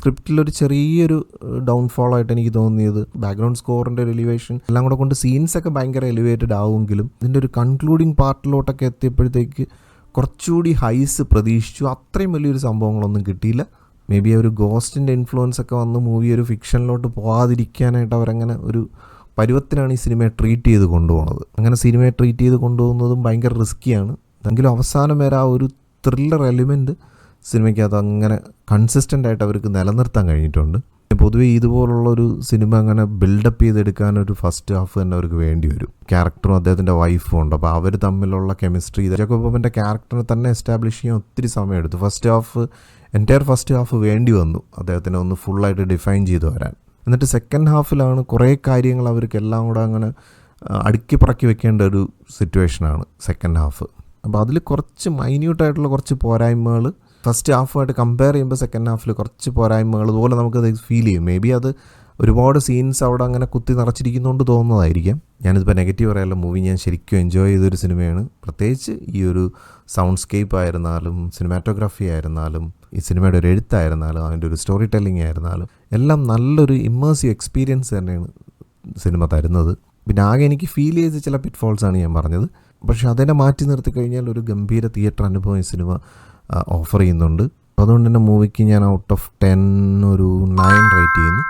സ്ക്രിപ്റ്റിലൊരു ചെറിയൊരു ഡൗൺഫോൾ ആയിട്ട് എനിക്ക് തോന്നിയത് ബാക്ക്ഗ്രൗണ്ട് സ്കോറിൻ്റെ ഒരു എലിവേഷൻ എല്ലാം കൂടെ കൊണ്ട് സീൻസൊക്കെ ഭയങ്കര എലിവേറ്റഡ് ആവുമെങ്കിലും ഇതിൻ്റെ ഒരു കൺക്ലൂഡിങ് പാർട്ടിലോട്ടൊക്കെ എത്തിയപ്പോഴത്തേക്ക് കുറച്ചുകൂടി ഹൈസ് പ്രതീക്ഷിച്ചു. അത്രയും വലിയൊരു സംഭവങ്ങളൊന്നും കിട്ടിയില്ല. മേ ബി ഒരു ഗോസ്റ്റിൻ്റെ ഇൻഫ്ലുവൻസ് ഒക്കെ വന്ന് മൂവി ഒരു ഫിക്ഷനിലോട്ട് പോകാതിരിക്കാനായിട്ട് അവരങ്ങനെ ഒരു പരുവത്തിനാണ് ഈ സിനിമയെ ട്രീറ്റ് ചെയ്ത് കൊണ്ടുപോകുന്നത്. അങ്ങനെ സിനിമയെ ട്രീറ്റ് ചെയ്ത് കൊണ്ടുപോകുന്നതും ഭയങ്കര റിസ്ക്കിയാണ്. എങ്കിലും അവസാനം വരെ ആ ഒരു ത്രില്ലർ എലിമെൻറ്റ് സിനിമയ്ക്കകത്ത് അങ്ങനെ കൺസിസ്റ്റൻ്റ് ആയിട്ട് അവർക്ക് നിലനിർത്താൻ കഴിഞ്ഞിട്ടുണ്ട്. പൊതുവേ ഇതുപോലുള്ളൊരു സിനിമ അങ്ങനെ ബിൽഡപ്പ് ചെയ്തെടുക്കാനൊരു ഫസ്റ്റ് ഹാഫ് തന്നെ അവർക്ക് വേണ്ടി വരും. ക്യാരക്ടറും അദ്ദേഹത്തിൻ്റെ വൈഫും ഉണ്ട്. അപ്പോൾ അവർ തമ്മിലുള്ള കെമിസ്ട്രി ജേക്കബ് ബോബൻ്റെ ക്യാരക്ടറിനെ തന്നെ എസ്റ്റാബ്ലിഷ് ചെയ്യാൻ ഒത്തിരി സമയമെടുത്തു. ഫസ്റ്റ് ഹാഫ് വേണ്ടി വന്നു അദ്ദേഹത്തിനെ ഒന്ന് ഫുള്ളായിട്ട് ഡിഫൈൻ ചെയ്ത് വരാൻ. എന്നിട്ട് സെക്കൻഡ് ഹാഫിലാണ് കുറേ കാര്യങ്ങൾ അവർക്ക് എല്ലാം കൂടെ അങ്ങനെ അടുക്കി പറക്കി വെക്കേണ്ട ഒരു സിറ്റുവേഷനാണ് സെക്കൻഡ് ഹാഫ്. അപ്പോൾ അതിൽ കുറച്ച് മൈന്യൂട്ടായിട്ടുള്ള കുറച്ച് പോരായ്മകൾ ഫസ്റ്റ് ഹാഫുമായിട്ട് കമ്പയർ ചെയ്യുമ്പോൾ സെക്കൻഡ് ഹാഫിൽ കുറച്ച് പോരായ്മകൾ അതുപോലെ നമുക്കത് ഫീൽ ചെയ്യും. മേ ബി അത് ഒരുപാട് സീൻസ് അവിടെ അങ്ങനെ കുത്തി നിറച്ചിരിക്കുന്നതുകൊണ്ട് തോന്നുന്നതായിരിക്കാം. ഞാനിതിപ്പോൾ നെഗറ്റീവ് പറയാനുള്ള മൂവി ഞാൻ ശരിക്കും എൻജോയ് ചെയ്തൊരു സിനിമയാണ്. പ്രത്യേകിച്ച് ഈ ഒരു സൗണ്ട് സ്കേപ്പ് ആയിരുന്നാലും സിനിമാറ്റോഗ്രാഫി ആയിരുന്നാലും ഈ സിനിമയുടെ ഒരു എഴുത്തായിരുന്നാലും അതിൻ്റെ ഒരു സ്റ്റോറി ടെല്ലിംഗ് ആയിരുന്നാലും എല്ലാം നല്ലൊരു ഇമ്മേഴ്സീവ് എക്സ്പീരിയൻസ് തന്നെയാണ് സിനിമ തരുന്നത്. പിന്നെ ആകെ എനിക്ക് ഫീൽ ചെയ്ത ചില പിറ്റ്ഫോൾസാണ് ഞാൻ പറഞ്ഞത്. പക്ഷേ അതിനെ മാറ്റി നിർത്തി കഴിഞ്ഞാൽ ഒരു ഗംഭീര തിയേറ്റർ അനുഭവം ഈ സിനിമ ഓഫർ ചെയ്യുന്നുണ്ട്. അതുകൊണ്ട് തന്നെ മൂവിക്ക് ഞാൻ ഔട്ട് ഓഫ് 10 ഒരു 9 റേറ്റ് ചെയ്യുന്നു.